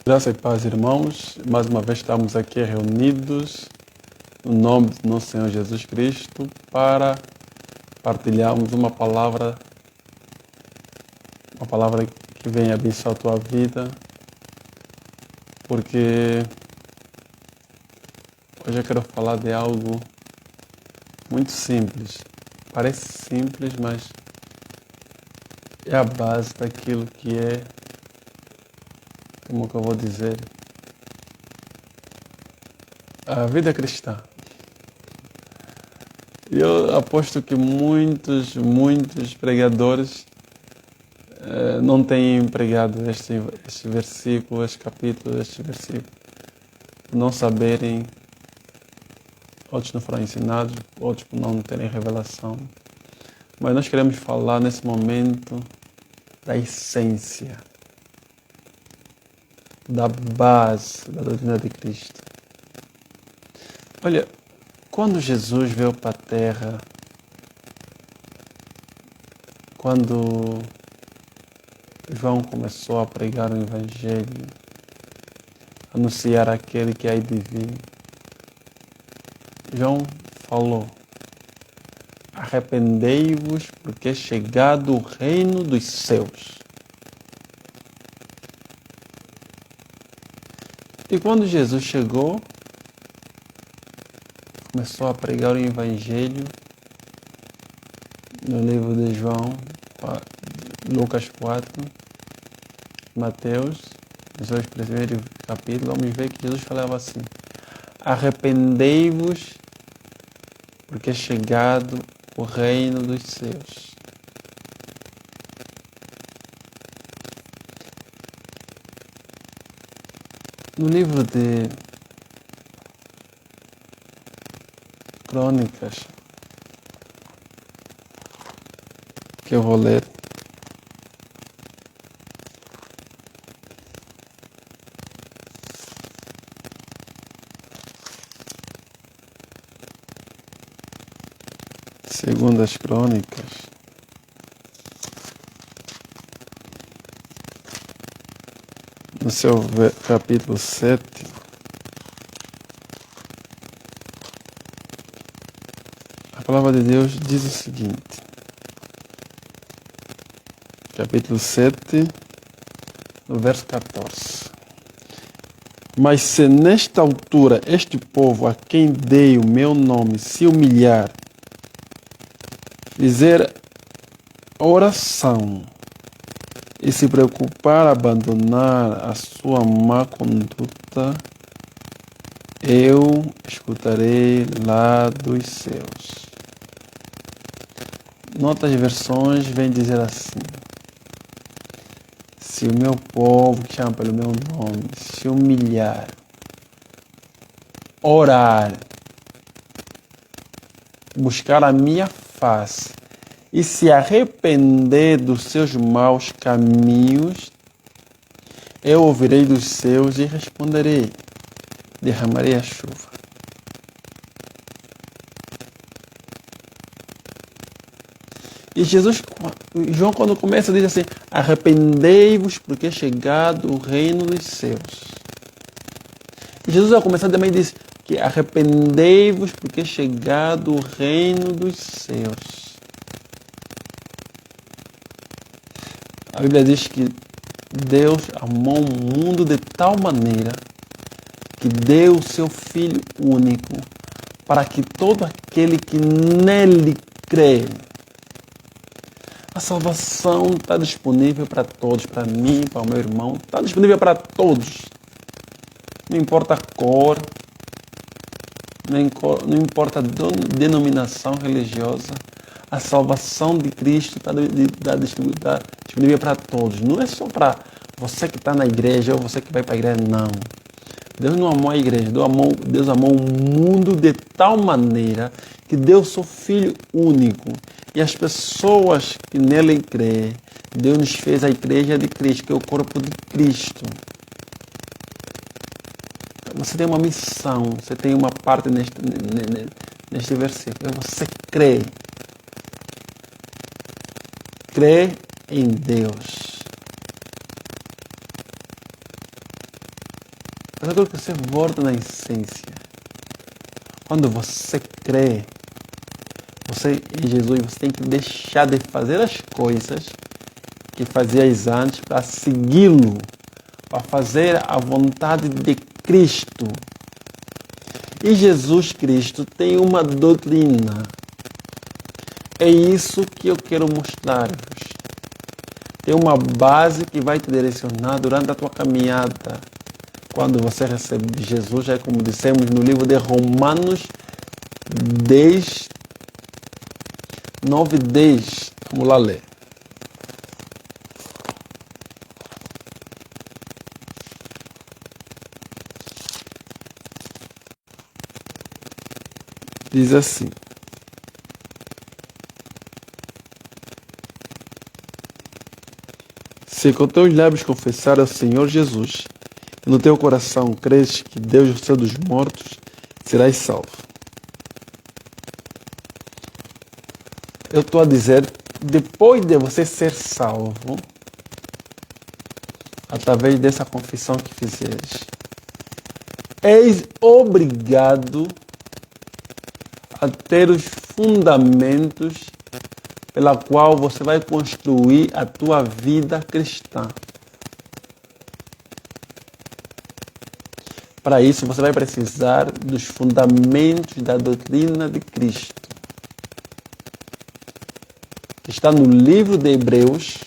Graça e paz, irmãos. Mais uma vez estamos aqui reunidos no nome do nosso Senhor Jesus Cristo para partilharmos uma palavra que venha abençoar a tua vida, porque hoje eu quero falar de algo muito simples. Parece simples, mas é a base daquilo que é, como que eu vou dizer, a vida cristã. Eu aposto que muitos pregadores não têm pregado este versículo, este capítulo, este versículo, por não saberem, outros não foram ensinados, outros por não terem revelação. Mas nós queremos falar nesse momento da essência, da base da doutrina de Cristo. Olha, quando Jesus veio para a Terra, quando João começou a pregar o Evangelho, anunciar aquele que há de vir, João falou: arrependei-vos, porque é chegado o reino dos céus. E quando Jesus chegou, começou a pregar o Evangelho no livro de João, Lucas 4, Mateus, nos seus primeiros capítulos, vamos ver que Jesus falava assim: arrependei-vos, porque é chegado o reino dos céus. No livro de Crônicas, que eu vou ler, segundo as Crônicas, no seu capítulo 7, a palavra de Deus diz o seguinte, capítulo 7, no verso 14. Mas se nesta altura este povo a quem dei o meu nome se humilhar, fizer oração e se preocupar abandonar a sua má conduta, eu escutarei lá dos céus. Noutras versões vem dizer assim: se o meu povo que chama pelo meu nome se humilhar, orar, buscar a minha face e se arrepender dos seus maus caminhos, eu ouvirei dos céus e responderei, derramarei a chuva. E João quando começa diz assim: arrependei-vos porque é chegado o reino dos céus. E Jesus ao começar também diz que arrependei-vos porque é chegado o reino dos céus. A Bíblia diz que Deus amou o mundo de tal maneira que deu o seu Filho único para que todo aquele que nele crê. A salvação está disponível para todos, para mim, para o meu irmão, está disponível para todos. Não importa a cor, não importa a denominação religiosa, a salvação de Cristo está disponível para todos. Não é só para você que está na igreja ou você que vai para a igreja, não. Deus não amou a igreja, Deus amou o mundo de tal maneira que deu seu Filho único. E as pessoas que nele crê, Deus nos fez a igreja de Cristo, que é o corpo de Cristo. Você tem uma missão, você tem uma parte neste versículo. Você crê. Crê em Deus. Mas eu quero que você volte na essência. Quando você crê em Jesus, você tem que deixar de fazer as coisas que fazias antes para segui-lo, para fazer a vontade de Cristo. E Jesus Cristo tem uma doutrina. É isso que eu quero mostrar-vos. Tem uma base que vai te direcionar durante a tua caminhada. Quando você recebe Jesus, é como dissemos no livro de Romanos 10, 9 e 10. Vamos lá ler. Diz assim: se com teus lábios confessar ao Senhor Jesus e no teu coração creres que Deus ressuscitou dos mortos, serás salvo. Eu estou a dizer, depois de você ser salvo, através dessa confissão que fizeres, és obrigado a ter os fundamentos pela qual você vai construir a tua vida cristã. Para isso, você vai precisar dos fundamentos da doutrina de Cristo. Está no livro de Hebreus,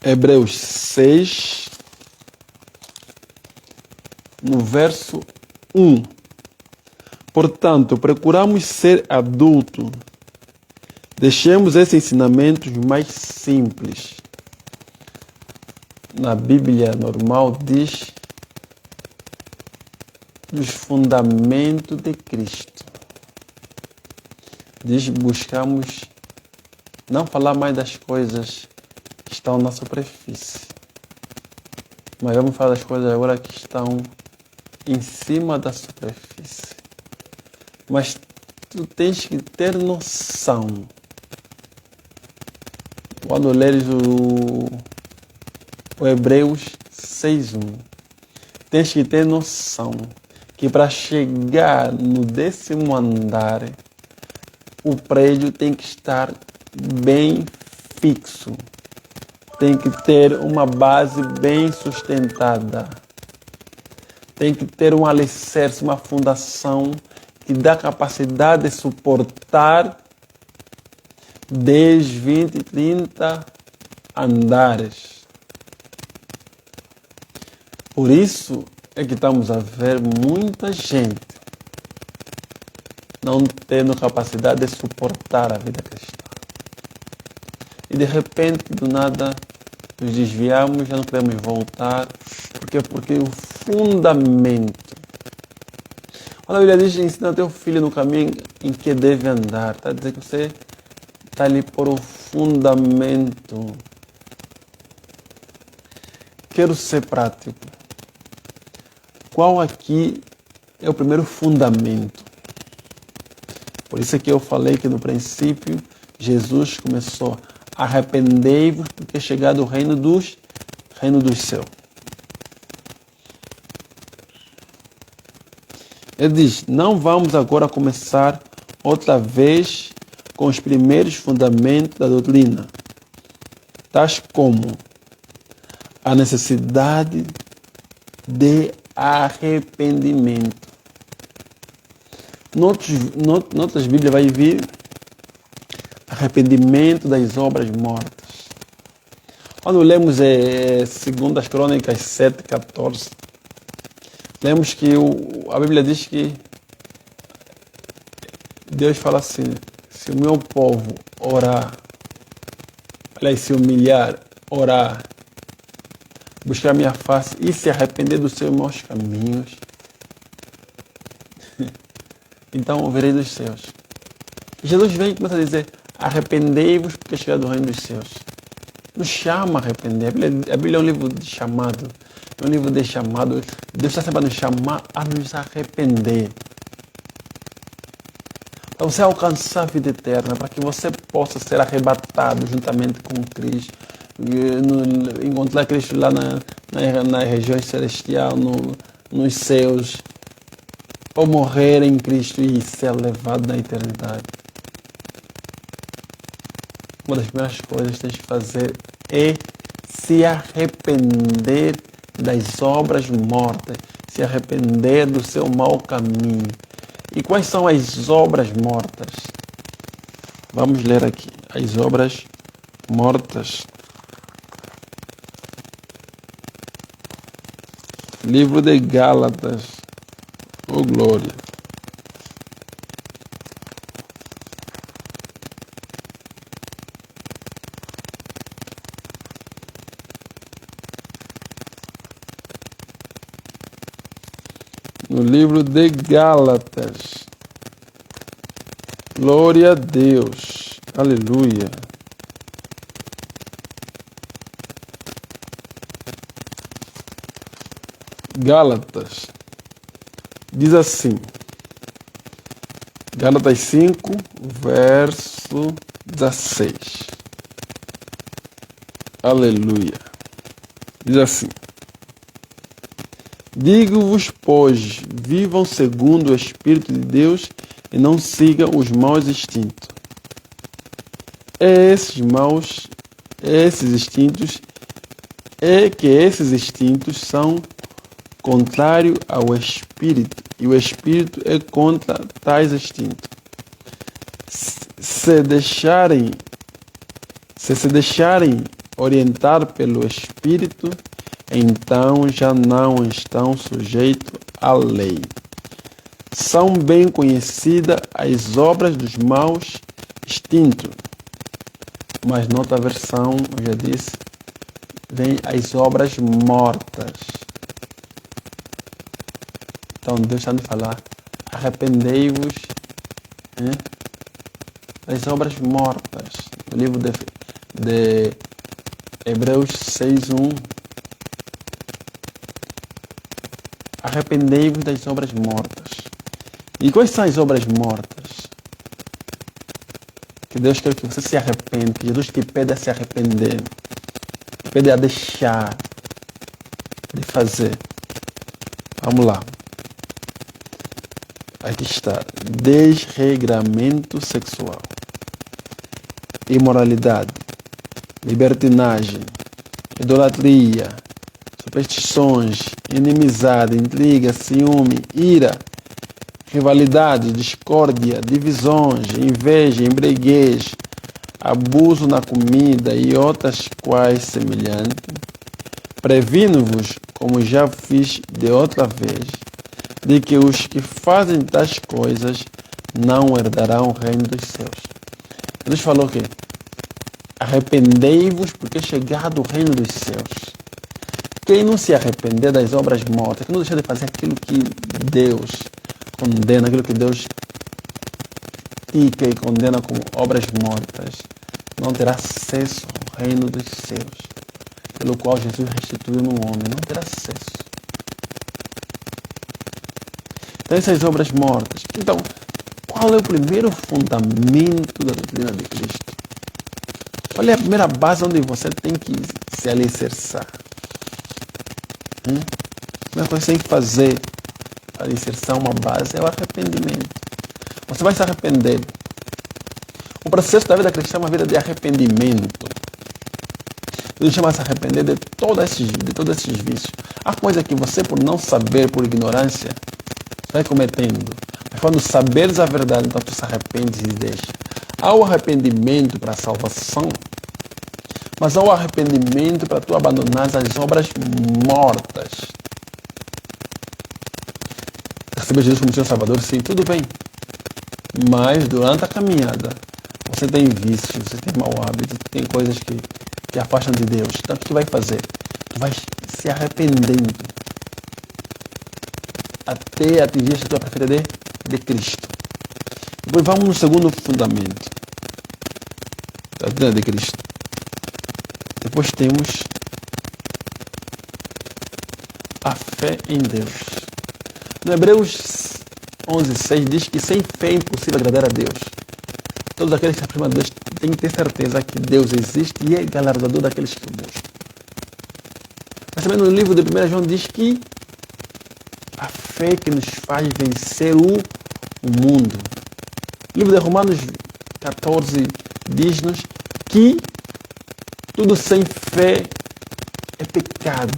Hebreus 6, no verso 1. Portanto, procuramos ser adultos. Deixemos esses ensinamentos mais simples. Na Bíblia normal diz dos fundamentos de Cristo. Diz buscamos não falar mais das coisas que estão na superfície, mas vamos falar das coisas agora que estão em cima da superfície. Mas tu tens que ter noção. Quando leres o Hebreus 6:1, tens que ter noção que para chegar no 10º andar, o prédio tem que estar bem fixo, tem que ter uma base bem sustentada, tem que ter um alicerce, uma fundação que dá capacidade de suportar 10, 20, 30 andares. Por isso é que estamos a ver muita gente não tendo capacidade de suportar a vida cristã. E de repente, do nada, nos desviamos, já não queremos voltar. Por quê? Porque o fundamento. Quando a Bíblia diz, ensina teu filho no caminho em que deve andar, está a dizer que você está ali por o fundamento. Quero ser prático. Qual aqui é o primeiro fundamento? Por isso é que eu falei que no princípio Jesus começou: arrependei-vos porque é chegado o reino dos céus. Ele diz: não vamos agora começar outra vez com os primeiros fundamentos da doutrina, tais como a necessidade de arrependimento. Noutras Bíblias vai vir arrependimento das obras mortas. Quando lemos 2 Crônicas 7:14, lemos que a Bíblia diz que Deus fala assim: se o meu povo orar, aliás, se humilhar, orar, buscar minha face e se arrepender dos seus maus caminhos, então ouvirei dos céus. E Jesus vem e começa a dizer: arrependei-vos porque é chegado o reino dos céus. Nos chama a arrepender. A Bíblia é um livro de chamado. É um livro de chamado. Deus está sempre a nos chamar a nos arrepender. para você alcançar a vida eterna, para que você possa ser arrebatado juntamente com Cristo, encontrar Cristo lá na região celestial, nos céus, ou morrer em Cristo e ser levado na eternidade. Uma das primeiras coisas que tens que fazer é se arrepender das obras mortas, se arrepender do seu mau caminho. E quais são as obras mortas? Vamos ler aqui. As obras mortas. Livro de Gálatas. Oh, glória. No livro de Gálatas. Glória a Deus. Aleluia. Gálatas. Diz assim. Gálatas 5, verso 16. Aleluia. Diz assim. Digo-vos, pois, vivam segundo o Espírito de Deus e não sigam os maus instintos. Esses instintos são contrários ao Espírito, e o Espírito é contra tais instintos. Se se deixarem orientar pelo Espírito, então já não estão sujeitos à lei. São bem conhecidas as obras dos maus instintos. Mas noutra versão, eu já disse, vem as obras mortas. Então Deus está me falar, arrependei-vos das obras mortas. No livro de Hebreus 6:1. Arrependei-vos das obras mortas. E quais são as obras mortas? Que Deus quer que você se arrependa, que Jesus te pede a se arrepender, te pede a deixar de fazer. Vamos lá. Aqui está. Desregramento sexual, imoralidade, libertinagem, idolatria, superstições, inimizade, intriga, ciúme, ira, rivalidade, discórdia, divisões, inveja, embriaguez, abuso na comida e outras quais semelhantes. Previno-vos, como já fiz de outra vez, de que os que fazem tais coisas não herdarão o reino dos céus. Jesus falou que arrependei-vos porque é chegado o reino dos céus. Quem não se arrepender das obras mortas, quem não deixar de fazer aquilo que Deus condena, aquilo que Deus tica e condena como obras mortas, não terá acesso ao reino dos céus, pelo qual Jesus restituiu no homem, não terá acesso. Então, essas obras mortas. Então, qual é o primeiro fundamento da doutrina de Cristo? Qual é a primeira base onde você tem que se alicerçar? A primeira coisa que você tem que fazer para alicerçar uma base é o arrependimento. Você vai se arrepender. O processo da vida cristã é uma vida de arrependimento. Deus chama a se arrepender de todos esses vícios. Há coisa que você, por não saber, por ignorância, vai cometendo. Mas quando saberes a verdade, então tu se arrependes e deixa. Há o arrependimento para a salvação, mas há o arrependimento para tu abandonar as obras mortas. Receber Jesus como seu Salvador, sim, tudo bem. Mas durante a caminhada, você tem vícios, você tem mau hábito, tem coisas que te afastam de Deus. Então o que vai fazer? Tu vai se arrependendo até atingir a estatura perfeita de Cristo. Depois vamos no segundo fundamento da doutrina de Cristo. Depois temos a fé em Deus. No Hebreus 11:6 diz que sem fé é impossível agradar a Deus. Todos aqueles que se aproximam de Deus têm que ter certeza que Deus existe e é galardoador daqueles que o buscam. Mas também no livro de 1 João diz que a fé que nos faz vencer o mundo. O livro de Romanos 14 diz-nos que tudo sem fé é pecado.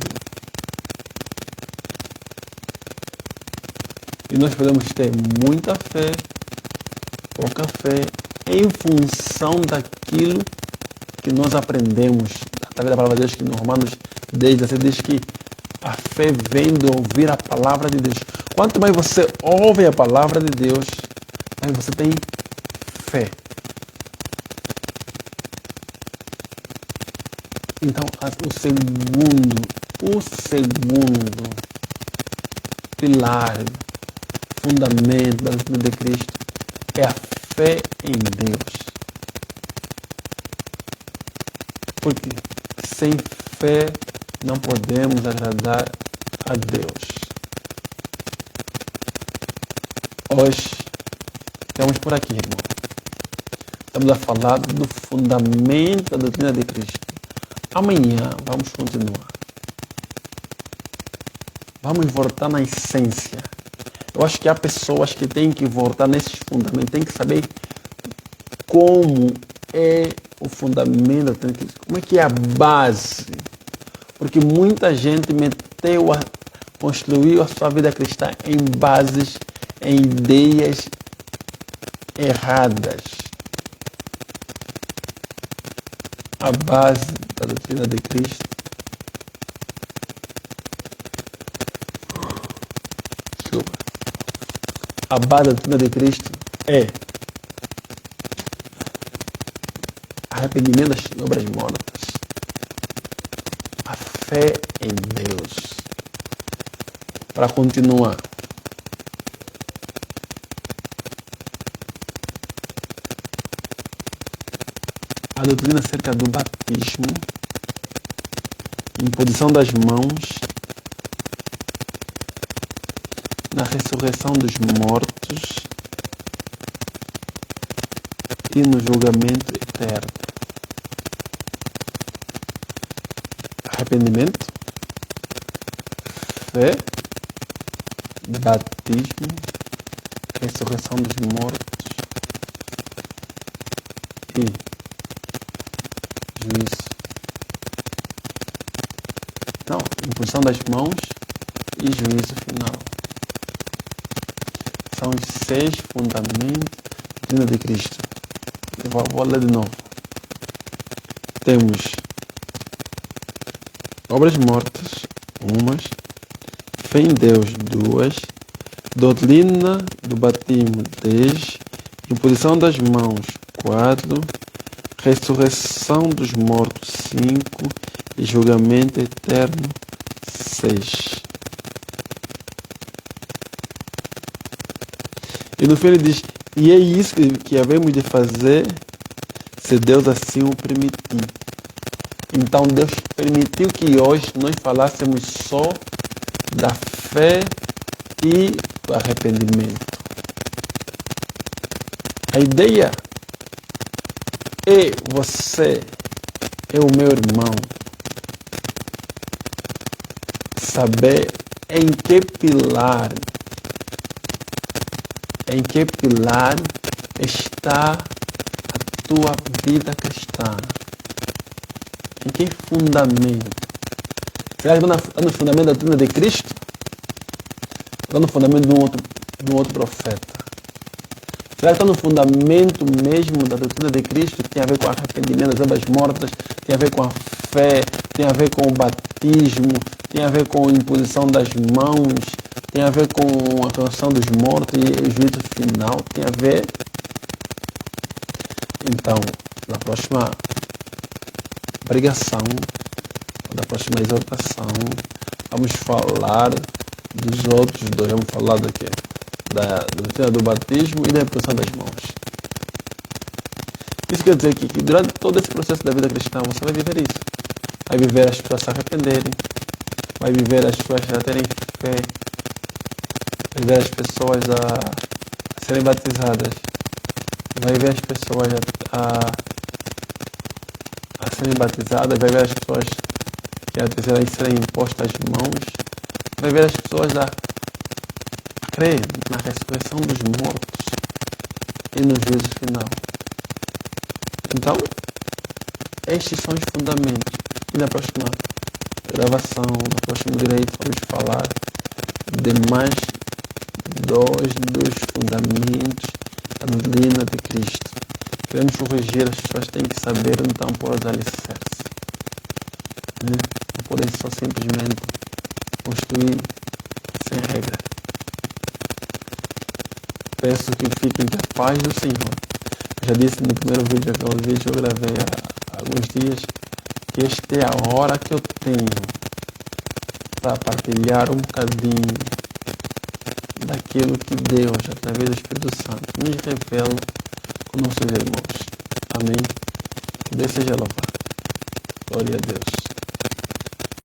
E nós podemos ter muita fé, pouca fé, em função daquilo que nós aprendemos através da palavra de Deus, que no Romanos 10 diz que a fé vem de ouvir a palavra de Deus. Quanto mais você ouve a palavra de Deus, mais você tem fé. Então, o segundo pilar, fundamento da doutrina de Cristo é a fé em Deus. Porque sem fé não podemos agradar a Deus. Hoje, ficamos por aqui, irmão. Estamos a falar do fundamento da doutrina de Cristo. Amanhã vamos continuar. Vamos voltar na essência. Eu acho que há pessoas que têm que voltar nesses fundamentos, têm que saber como é o fundamento da doutrina de Cristo, como é que é a base. Porque muita gente construiu a sua vida cristã em bases, em ideias erradas. A base da doutrina de Cristo a base da doutrina de Cristo é arrependimento das obras mortas, a fé em Deus. Para continuar, a doutrina acerca do batismo, imposição das mãos, na ressurreição dos mortos e no julgamento eterno. Arrependimento, fé, batismo, ressurreição dos mortos e juízo. Não, imposição das mãos e juízo final. São os 6 fundamentos da doutrina de Cristo. Eu vou ler de novo. Temos obras mortas, umas, fé em Deus, 2, doutrina do batismo, 10, imposição das mãos, 4, ressurreição dos mortos, 5 e julgamento eterno, 6. E no fim ele diz, e é isso que havemos de fazer se Deus assim o permitir. Então Deus permitiu que hoje nós falássemos só da fé e do arrependimento. A ideia é você, é o meu irmão, saber em que pilar está a tua vida cristã. Em que fundamento? Será que está no fundamento da doutrina de Cristo? Ou está no fundamento de um outro profeta? Será que está no fundamento mesmo da doutrina de Cristo, que tem a ver com o arrependimento das obras mortas, tem a ver com a fé, tem a ver com o batismo, tem a ver com a imposição das mãos, tem a ver com a canção dos mortos e o juízo final, tem a ver? Então, na próxima pregação, na próxima exortação, vamos falar dos outros dois, vamos falar do quê? Da doutrina do batismo e da imposição das mãos. Isso quer dizer que durante todo esse processo da vida cristã você vai viver isso. Vai viver as pessoas se arrependerem, vai viver as pessoas já terem fé, vai ver as pessoas a serem batizadas, vai ver as pessoas a serem batizadas, vai ver as pessoas que a terceira serem impostas as mãos, vai ver as pessoas a crer na ressurreição dos mortos e no juízo final. Então, estes são os fundamentos. E na próxima gravação, no próximo direito, vamos falar de mais dois dos fundamentos da doutrina de Cristo. Queremos corrigir, as pessoas têm que saber então pôr os alicerces. Não podem só simplesmente construir sem regra. Peço que fiquem com a paz do Senhor. Eu já disse no primeiro vídeo, aquele vídeo que eu gravei há alguns dias, que esta é a hora que eu tenho para partilhar um bocadinho daquilo que Deus, através do Espírito Santo, nos revela com nossos irmãos. Amém? Que Deus seja louvado. Glória a Deus.